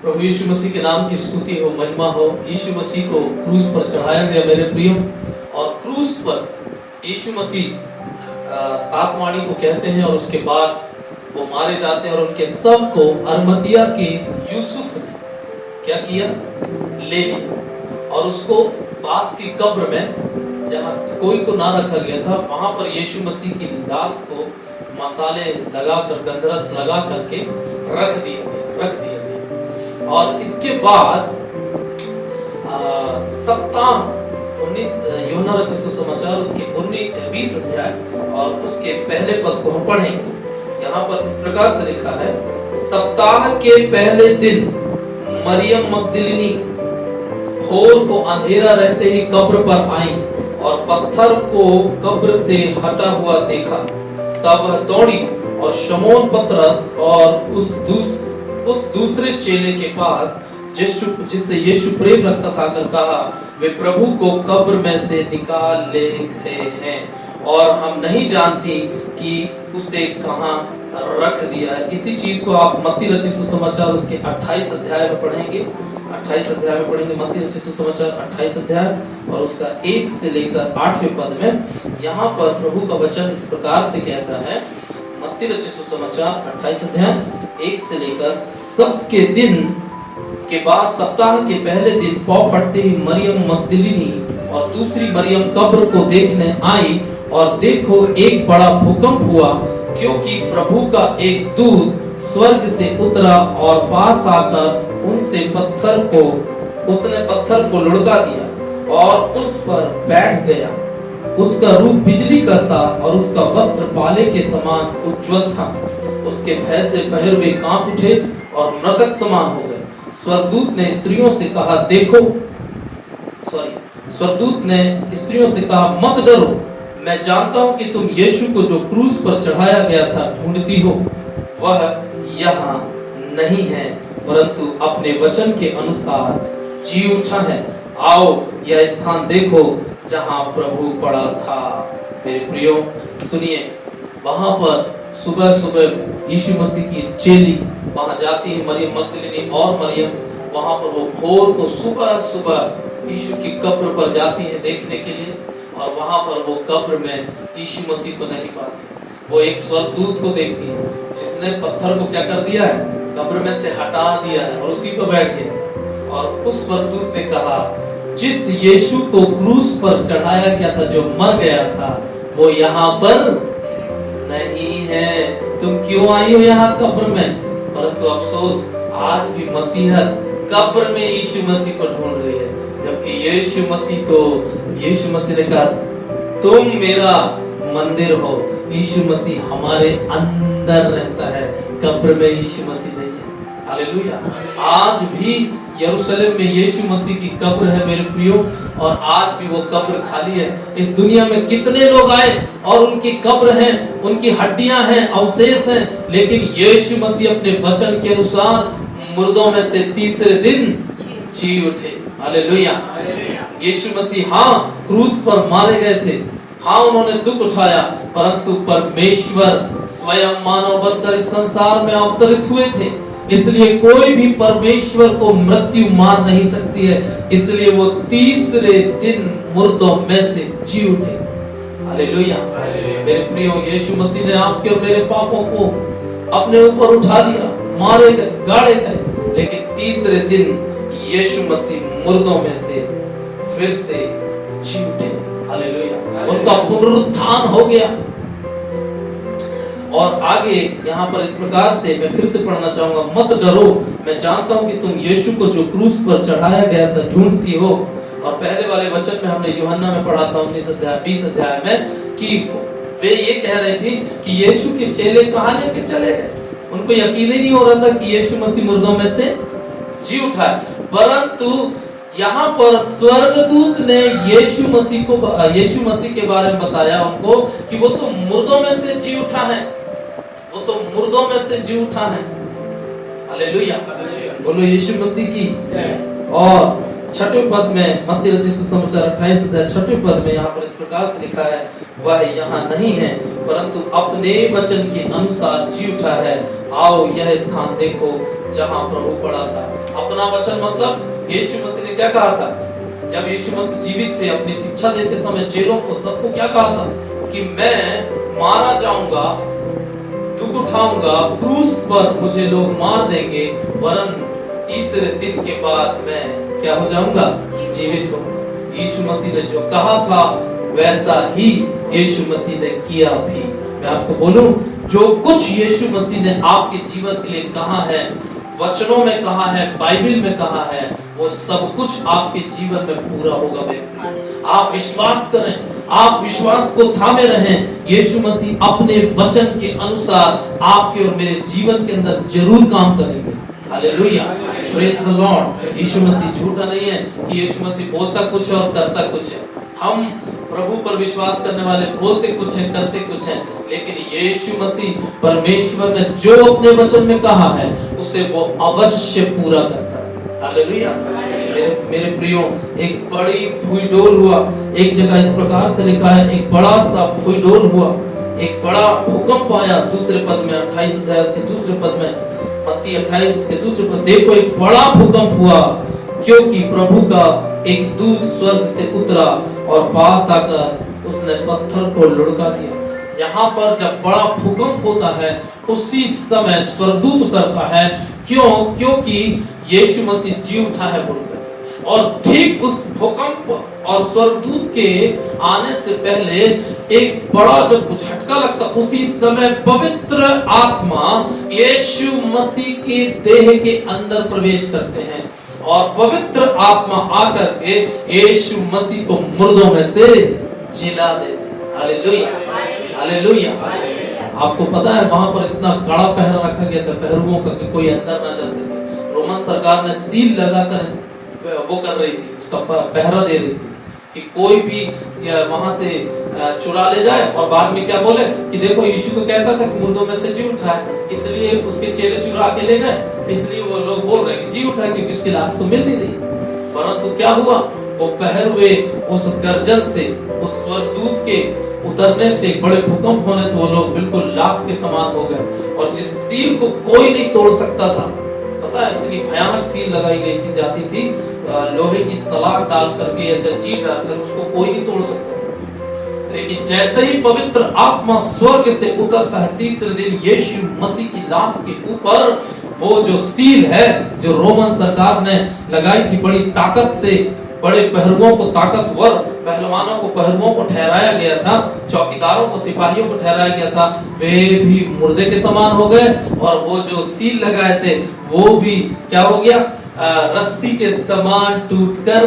प्रभु यीशु मसीह के नाम की स्तुति हो, महिमा हो। यीशु मसीह को क्रूस पर चढ़ाया गया मेरे प्रियो, और क्रूस पर यीशु मसीह सात वाणी को कहते हैं और उसके बाद वो मारे जाते हैं। और उनके सब को अरमतिया के यूसुफ ने क्या किया, ले लिया और उसको पास की कब्र में, जहाँ कोई को ना रखा गया था, वहां पर यीशु मसीह की लाश को मसाले लगाकर, गंधरस लगा करके रख दिया गया। और इसके बाद सप्ताह 19 यूहन्ना रचित सुसमाचार उसके 20 अध्याय और उसके पहले पद को हम पढ़ेंगे। यहाँ पर इस प्रकार से लिखा है, सप्ताह के पहले दिन मरियम मगदलिनी भोर को अंधेरा रहते ही कब्र पर आई और पत्थर को कब्र से हटा हुआ देखा। तब वह दौड़ी और शमौन पतरस और उस दूसरे चेले के पास जिससे यीशु प्रेम रखता था कर कहा, वे प्रभु को कब्र में से निकाल ले गए हैं और हम नहीं जानती कि उसे कहां रख दिया है। इसी चीज को आप मत्ती रचित सुसमाचार उसके 28 अध्याय में पढ़ेंगे। 28 अध्याय में पढ़ेंगे मत्ती रचित सुसमाचार 28 अध्याय और उसका 1 से लेकर 8वें पद में। यहाँ पर प्रभु का वचन इस प्रकार से कहता है, मत्ती रचित सुसमाचार 28 अध्याय 1 से लेकर, सप्त के दिन के बाद सप्ताह के पहले दिन पौ फटते ही मरियम मगदलिनी और दूसरी मरियम कब्र को देखने आई और देखो एक बड़ा भूकंप हुआ, क्योंकि प्रभु का एक दूत स्वर्ग से उतरा और पास आकर उसने पत्थर को लुढ़का दिया और उस पर बैठ गया। उसका रूप बिजली का सा और उसका वस्त्र पाले के समान उज्ज्वल था। उसके भय से पहरुए कांप उठे और मृतक समान हो गए। स्वर्गदूत ने स्त्रियों से कहा, मत डरो, मैं जानता हूं कि तुम यीशु को जो क्रूस पर चढ़ाया गया था ढूंढती हो। वह यहाँ नहीं है, परंतु अपने वचन के अनुसार जी उठा है। आओ यह स्थान देखो जहां प्रभु पड़ा था। मेरे प्रियो सुनिए, वहां पर सुबह सुबह यीशु मसीह की चेली वहां जाती है, मरियम मगदलिनी और मरियम। वहां पर वो भोर को सुबह सुबह यीशु की कब्र पर जाती है देखने के लिए, और वहां पर वो कब्र में यीशु मसीह को नहीं पाती। वो एक स्वर्गदूत को देखती है जिसने पत्थर को क्या कर दिया है, कब्र में से हटा दिया है और उसी पर बैठ गया। और उस स्वर्गदूत ने कहा, जिस यीशु को क्रूस पर चढ़ाया गया था, जो मर गया था, वो यहाँ पर नहीं है। तुम क्यों आई हो यहाँ कब्र में? परंतु अफसोस, आज भी मसीहत कब्र में यीशु मसीह को ढूंढ रही है, जबकि यीशु मसीह ने कहा, तुम मेरा मंदिर हो। यीशु मसीह हमारे अंदर रहता है, कब्र में यीशु मसीह नहीं है। हालेलुया। आज भी यरूशलेम में यीशु मसीह की कब्र है मेरे प्रियो, और आज भी वो कब्र खाली है। इस दुनिया में कितने लोग आए और उनकी कब्र हैं, उनकी हड्डियां हैं, अवशेष हैं, लेकिन यीशु मसीह अपने वचन के अनुसार मुर्दों में से तीसरे दिन जी उठे। हालेलुया। यीशु मसीह क्रूस पर मारे गए थे, उन्होंने दुख उठाया, परंतु परमेश्वर स्वयं मानव बनकर इस संसार में अवतरित हुए थे। इसलिए कोई भी परमेश्वर को मृत्यु मार नहीं सकती है। इसलिए वो तीसरे दिन मुर्दों में से जी उठे। हालेलुया। मेरे प्रियो, यीशु मसीह ने आपके और मेरे पापों को अपने ऊपर उठा लिया, मारे गए, गाड़े गए, लेकिन तीसरे दिन यीशु मसीह मुर्दों में से फिर से जी उठे। हालेलुया। उनका पुनरुत्थान हो गया। और आगे यहाँ पर इस प्रकार से मैं फिर से पढ़ना चाहूंगा, मत डरो, मैं जानता हूं कि तुम यीशु को जो क्रूस पर चढ़ाया गया था ढूंढती हो। और पहले वाले वचन में हमने यूहन्ना में पढ़ा था 19 अध्याय 20 अध्याय में कि वे ये कह रहे थे कि यीशु के चेले कहां लेके चले गए। उनको यकीन ही नहीं हो रहा था कि यीशु मसीह मुर्दों में से जी उठा है। परंतु यहाँ पर स्वर्गदूत ने यीशु मसीह के बारे में बताया उनको कि वो तो मुर्दों में से जी उठा है, वो तो मुर्दों में से जी उठा है। हालेलुया। बोलो यीशु मसीह की। और छठवें पद में, मत्ती रचित सुसमाचार 28 अध्याय 6वें पद में यहाँ पर इस प्रकार से लिखा है, वह यहाँ नहीं है परंतु अपने वचन के अनुसार जी उठा है। आओ यह स्थान देखो जहाँ प्रभु पड़ा था। अपना वचन मतलब यीशु मसीह ने क्या कहा था? जब यीशु मसीह जीवित थे, अपनी शिक्षा देते समय चेलों को, सबको क्या कहा था कि मैं मारा जाऊंगा, दुख उठाऊंगा, क्रूस पर मुझे लोग मार देंगे, वरन तीसरे दिन के बाद मैं क्या हो जाऊंगा? जीवित होऊंगा। यीशु मसीह ने जो कहा था वैसा ही यीशु मसीह ने किया भी। मैं आपको बोलूं, जो कुछ यीशु मसीह ने आपके जीवन के लिए कहा है, वचनों में कहा है, बाइबल में कहा है, वो सब कुछ आपके जीवन में पूरा होगा। मेरे आप विश्वास करें, आप विश्वास को थामे रहें। यीशु मसीह अपने वचन के अनुसार आपके और मेरे जीवन के अंदर जरूर काम करेंगे। Hallelujah, praise the Lord. यीशु मसीह झूठा नहीं है कि यीशु मसीह बोलता कुछ और करता कुछ है। हम प्रभु पर विश्वास करने वाले बोलते कुछ है, करते कुछ है, लेकिन यीशु मसीह परमेश्वर ने जो अपने वचन में कहा है उसे वो अवश्य पूरा करता है। हालेलुया। मेरे प्रियो, एक बड़ी भूईडोल हुआ। एक जगह इस प्रकार से लिखा है, एक बड़ा सा भूईडोल हुआ, एक बड़ा भूकंप आया। दूसरे पद में 28 अध्याय उसके दूसरे पद में, मत्ती 28 उसके दूसरे पद, देखो एक बड़ा भूकंप हुआ क्योंकि प्रभु का एक दूत स्वर्ग से उतरा और पास आकर उसने पत्थर को लुढ़का दिया। यहाँ पर जब बड़ा भूकंप होता है उसी समय स्वर्गदूत उतरता है। क्यों? क्योंकि यीशु मसीह जी उठा है बोलकर। और ठीक उस भूकंप और स्वर्गदूत के आने से पहले एक बड़ा जब झटका लगता, उसी समय पवित्र आत्मा यीशु मसीह के देह के अंदर प्रवेश करते हैं और पवित्र आत्मा आकर के यीशु मसीह को मुर्दों में से जिला देते हैं। Hallelujah, hallelujah. आपको पता है वहां पर इतना कड़ा पहरा रखा गया था पहरुओं का कि कोई अंदर ना जा सके। रोमन सरकार ने सील लगाकर वो कर रही थी, उसका पहरा दे रही थी कि कोई भी वहां से चुरा ले जाए और बाद में क्या बोले कि देखो यीशु तो कहता था कि मुर्दों में से जी उठा है, इसलिए उसके चेले चुरा के ले गए, इसलिए वो लोग बोल रहे हैं कि जी उठा है क्योंकि उसकी लाश तो मिल नहीं रही। परंतु क्या हुआ, वो पहरुए उस गर्जन से, उस स्वर्गदूत के उतरने से, एक बड़े भूकंप होने से वो लोग बिल्कुल लाश के समान हो गए। और जिस सील को कोई नहीं तोड़ सकता था, पता है इतनी भयानक सील लगाई गई थी, जाती थी लोहे की सलाख डाल करके या जंजीर डालकर, उसको कोई नहीं तोड़ सकता था। लेकिन जैसे ही पवित्र आत्मा स्वर्ग से उतरता है तीसरे दिन यीशु मसीह की लाश के ऊपर, वो जो सील है जो रोमन सरकार ने लगाई थी बड़ी ताकत से, बड़े पहरुओं को, ताकतवर पहलवानों को, पहरुओं को ठहराया गया था, चौकीदारों को, सिपाहियों को ठहराया गया था, वे भी मुर्दे के समान हो गए। और वो जो सील लगाए थे वो भी क्या हो गया, रस्सी के समान टूटकर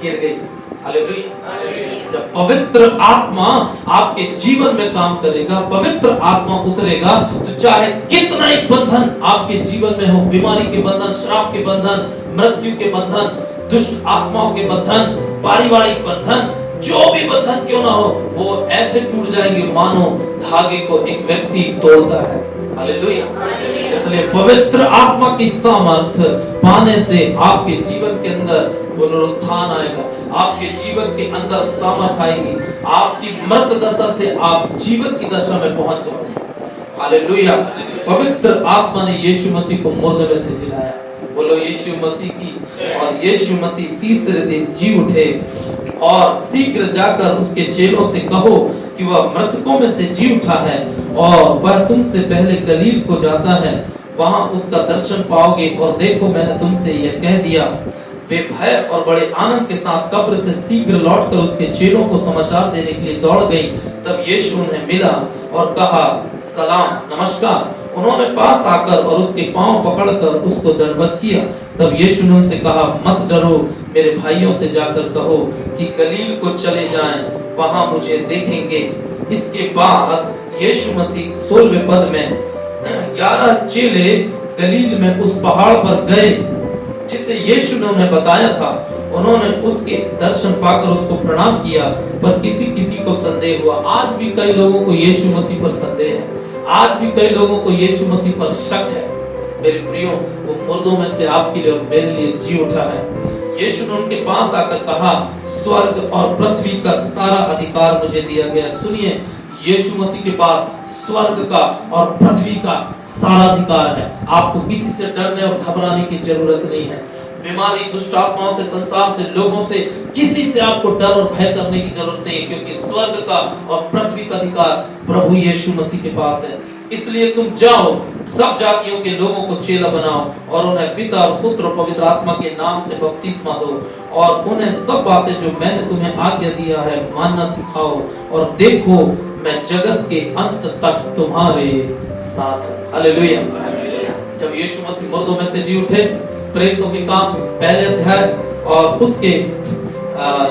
गिर गई। हालेलुया। जब पवित्र आत्मा आपके जीवन में काम करेगा, पवित्र आत्मा उतरेगा, तो चाहे कितना ही बंधन आपके जीवन में हो, बीमारी के बंधन, श्राप के बंधन, मृत्यु के बंधन, दुष्ट आत्माओं के बंधन, पारिवारिक बंधन, जो भी बंधन क्यों ना हो, वो ऐसे टूट जाएंगे मानो धागे को एक व्यक्ति तोड़ता है। हालेलुया। इसलिए पवित्र आत्मा की सामर्थ्य पाने से आपके जीवन के अंदर पुनरुत्थान आएगा, आपके जीवन के अंदर सामर्थ आएगी, आपकी मृत दशा से आप जीवन की दशा में पहुंच जाओगे। हालेलुया। पवित्र आत्मा ने यीशु मसीह को मुर्दे में से जिलाया। बोलो यीशु मसीह की। और यीशु मसीह तीसरे दिन जी उठे और शीघ्र जाकर उसके चेलों से कहो कि वह मृतकों में से जी उठा है और वह तुमसे पहले गलील को जाता है, वहां उसका दर्शन पाओगे। और देखो मैंने तुमसे यह कह दिया। वे भय और बड़े आनंद के साथ कब्र से शीघ्र लौटकर उसके चेलों को समाचार देने के लिए दौड़ गई। तब यीशु उन्हें मिला और कहा सलाम, नमस्कार। उन्होंने पास आकर और उसके पांव पकड़कर उसको दंडवत किया। तब यीशु ने उनसे कहा मत डरो, मेरे भाइयों से जाकर कहो कि गलील को चले जाएं, वहां मुझे देखेंगे। इसके बाद यीशु मसीह 16वें पद में 11 चेले गलील में उस पहाड़ पर गए जिसे यीशु ने उन्हें बताया था। उन्होंने उसके दर्शन पाकर उसको प्रणाम किया, पर किसी किसी को संदेह हुआ। आज भी कई लोगों को यीशु मसीह पर संदेह है, आज भी कई लोगों को यीशु मसीह पर शक है। मेरे प्रियो, वो मुर्दों में से आपके लिए और मेरे लिए जी उठा है। यीशु ने उनके पास आकर कहा, स्वर्ग और पृथ्वी का सारा अधिकार मुझे दिया गया। सुनिए, यीशु मसीह के पास स्वर्ग का और पृथ्वी का सारा अधिकार है। आपको किसी से डरने और घबराने की जरूरत नहीं है। बीमारी, दुष्ट आत्माओं से, संसार से, लोगों से, किसी से आपको डर और भय करने की जरूरत नहीं है, क्योंकि स्वर्ग का और पृथ्वी का अधिकार प्रभु यीशु मसीह के पास है। इसलिए तुम जाओ, सब जातियों के लोगों को चेला बनाओ और उन्हें पिता और पुत्र और पवित्र आत्मा के नाम से बपतिस्मा दो और उन्हें सब बातें जो मैंने तुम्हें आज्ञा दिया है मानना सिखाओ, और देखो मैं जगत के अंत तक तुम्हारे साथ हूं। हालेलुया। जब यीशु मसीह मुर्दों में से जी उठे, प्रेरितों के काम पहले अध्याय और उसके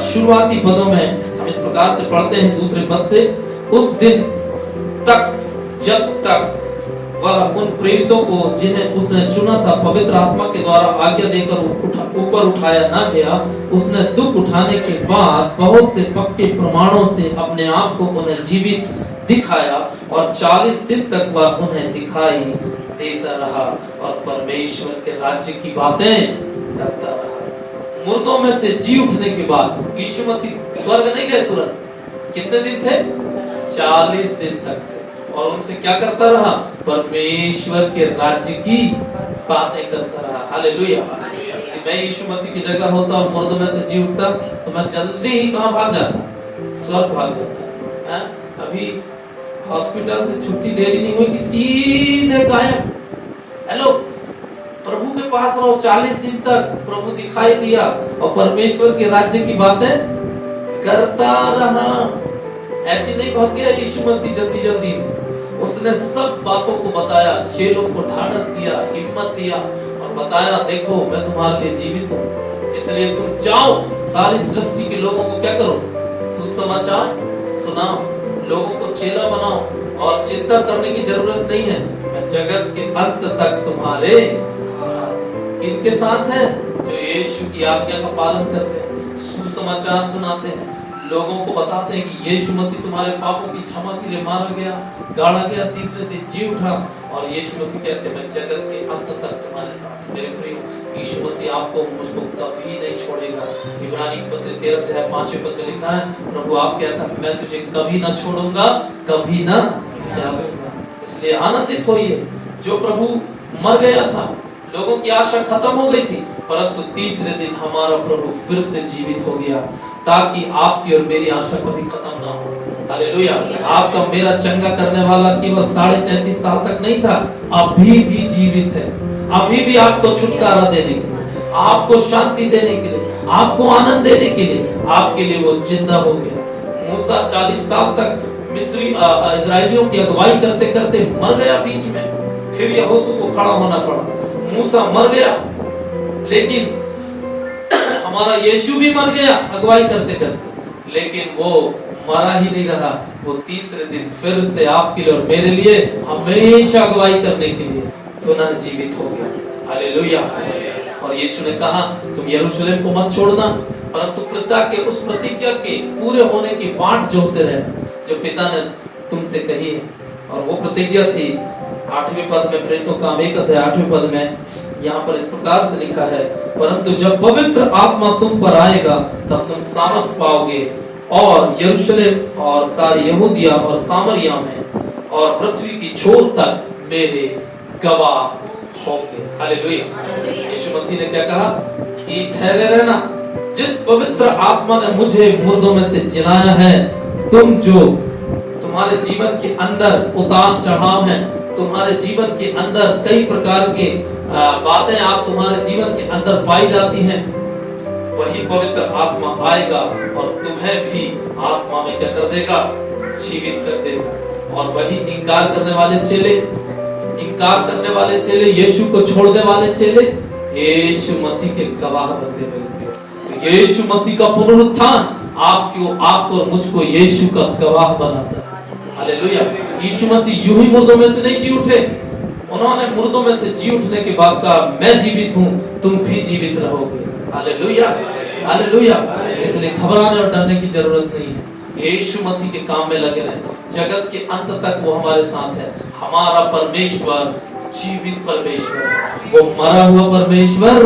शुरुआती पदों में हम इस प्रकार से पढ़ते हैं, दूसरे पद से, उस दिन तक जब तक वह उन प्रेरितों को जिन्हें उसने चुना था पवित्र आत्मा के द्वारा आज्ञा देकर ऊपर उठाया ना गया, उसने दुख उठाने के बाद बहुत से पक्के प्रमाणों से अपने आप को उन्हें जीवित दिखाया और 40 दिन तक वह उन्हें दिखाई देता रहा और परमेश्वर के राज्य की बातें करता रहा। मुर्दों में से जी उठने के बाद यीशु मसीह स्वर्ग नहीं गए तुरंत। कितने दिन थे? 40 दिन तक थे। और उनसे क्या करता रहा? परमेश्वर के राज्य की बातें करता रहा। हालेलुया। मैं यीशु मसीह की जगह होता और मुर्दों में से जी उठता तो मैं जल्दी ही कहां भाग जाता? स्वर्ग भाग जाता। अभी हॉस्पिटल से छुट्टी देरी नहीं हुई कि सीधे गायब। हेलो, प्रभु के पास रहो 40 दिन तक, प्रभु दिखाई दिया और परमेश्वर के राज्य की बातें करता रहा। ऐसी नहीं भाग गया यीशु मसीह जल्दी जल्दी में। उसने सब बातों को बताया, चेलों को ढाढ़स दिया, हिम्मत दिया और बताया, देखो मैं तुम्हारे लिए जीवित हूँ। इसलिए तुम जाओ, सारी सृष्टि के लोगों को क्या करो? सुसमाचार सुनाओ, लोगों को चेला बनाओ और चिंता करने की जरूरत नहीं है, मैं जगत के अंत तक तुम्हारे साथ। किनके साथ है? जो यीशु की आज्ञा का पालन करते हैं, सुसमाचार सुनाते हैं, लोगों को बताते हैं कि यीशु मसीह तुम्हारे पापों की क्षमा के लिए मारा गया, गाड़ा गया, तीसरे दिन जी उठा। और यीशु मसीह कहते हैं, मैं जगत के अंत तक तुम्हारे साथ। मेरे प्रियो, यीशु मसीह आपको मुझको कभी नहीं छोड़ेगा। इब्रानी पत्र 13 अध्याय 5वें पद में लिखा है, प्रभु आप कहता है, मैं तुझे कभी ना छोड़ूंगा, कभी ना त्यागूंगा। इसलिए आनंदित होइए। जो प्रभु मर गया था, लोगों की आशा खत्म हो गई थी, परंतु तीसरे दिन हमारा प्रभु फिर से जीवित हो गया, ताकि आपकी और मेरी आशा कभी खत्म ना हो। हालेलुया। आपका मेरा चंगा करने वाला केवल 33.5 साल तक नहीं था, अभी भी जीवित है। अभी भी आपको छुटकारा देने के लिए, आपको शांति देने के लिए, आपको आनंद देने के लिए, आपके लिए वो जिंदा हो गया। मूसा 40 साल तक मिस्री इजरायलियों की अगुवाई करते करते मर गया बीच में, फिर यहोशू को खड़ा होना पड़ा। मूसा मर गया, लेकिन हमारा यीशु भी मर गया अगुवाई करते करते, लेकिन वो मरा ही नहीं रहा। वो तीसरे दिन फिर से आपके लिए और मेरे लिए हमेशा अगुवाई करने के लिए पुनः जीवित हो गया। हालेलुया। और यीशु ने कहा, तुम यरूशलेम को मत छोड़ना, परंतु पिता के उस प्रतिज्ञा के पूरे होने की वाट जोहते रहना जो पिता ने तुमसे कही है। और वो प्रतिज्ञा थी 8वें पद में, प्रेरितों का काम 1 अध्याय 8वें पद में यहाँ पर इस प्रकार से लिखा है, परंतु जब पवित्र आत्मा तुम पर आएगा तब तुम सामर्थ पाओगे और यरूशलेम और सारी यहूदिया और सामरिया में और पृथ्वी की छोर तक मेरे गवाह होंगे। हालेलुया। यीशु मसीह ने क्या कहा कि ठहरे रहना, जिस पवित्र आत्मा ने मुझे मुर्दों में से जिलाया है, तुम जो तुम्हारे जीवन के अंदर उतार चढ़ाव है, तुम्हारे जीवन के अंदर कई प्रकार के बातें आप तुम्हारे जीवन के अंदर पाई जाती हैं, वही पवित्र आत्मा आएगा और तुम्हें भी आत्मा में क्या कर देगा? जीवित कर देगा। और वही इनकार करने वाले चेले, यीशु को छोड़ने वाले चेले, यीशु मसीह के गवाह बन गए। मेरे प्रियो, तो यीशु मसीह का पुनरुत्थान आपको और मुझको यीशु का गवाह बनाता है। हालेलुया। यीशु मसीह यूं ही मुर्दों में से नहीं जी उठे, उन्होंने मुर्दों में से जी उठने के बाद कहा, मैं जीवित हूं, तुम भी जीवित रहोगे। Hallelujah, hallelujah. इसलिए घबराने और डरने की जरूरत नहीं है। यीशु मसीह के काम में लगे रहें, जगत के अंत तक वो हमारे साथ है। हमारा परमेश्वर जीवित परमेश्वर है, वो मरा हुआ परमेश्वर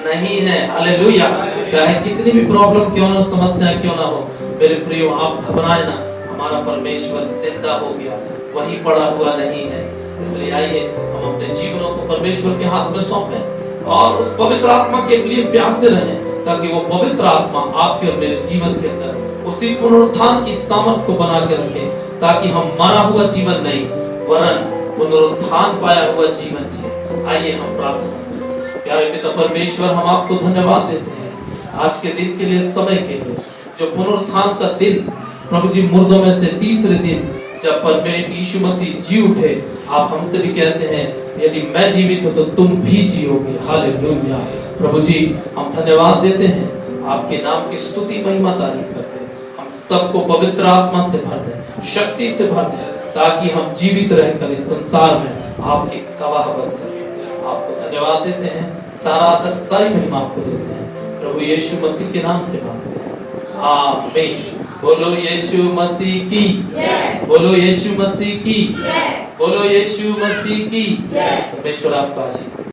नहीं है। हालेलुया। चाहे कितनी भी प्रॉब्लम क्यों ना, समस्याएं क्यों ना हो, मेरे प्रियो आप घबराए ना, हमारा परमेश्वर जिंदा हो गया, वहीं पड़ा हुआ नहीं है। इसलिए आइए हम अपने जीवनों को परमेश्वर के हाथ में सौंपें और उस पवित्र आत्मा के लिए प्यासे रहें, ताकि वो पवित्र आत्मा आपके और मेरे जीवन के अंदर उसी पुनरुत्थान की सामर्थ को बना के रखे, ताकि हम मरा हुआ जीवन नहीं वरन पुनरुत्थान पाया हुआ जीवन जिए। आइए हम प्रार्थना करें। प्यारे पिता परमेश्वर, हम आपको धन्यवाद देते हैं आज के दिन के लिए, समय के लिए, जो पुनरुत्थान का दिन, प्रभु जी मुर्दों में से तीसरे दिन जब परमेश्वर यीशु मसीह जी उठे, आप हमसे भी कहते हैं यदि मैं जीवित हूं तो तुम भी जियोगे। हालेलुया। प्रभु जी हम धन्यवाद देते हैं, आपके नाम की स्तुति महिमा तारीफ करते हैं। हम सबको पवित्र आत्मा से भर दें, शक्ति से भर दें, ताकि हम जीवित रहकर इस संसार में आपके गवाह बन सके। आपको धन्यवाद देते हैं, सारा आदर सारी महिमा आपको देते हैं, प्रभु यीशु मसीह के नाम से मांगते हैं, आमीन। बोलो यीशु मसीह की जय, बोलो यीशु मसीह की जय, बोलो यीशु मसीह की जय। परमेश्वर आपका आशीष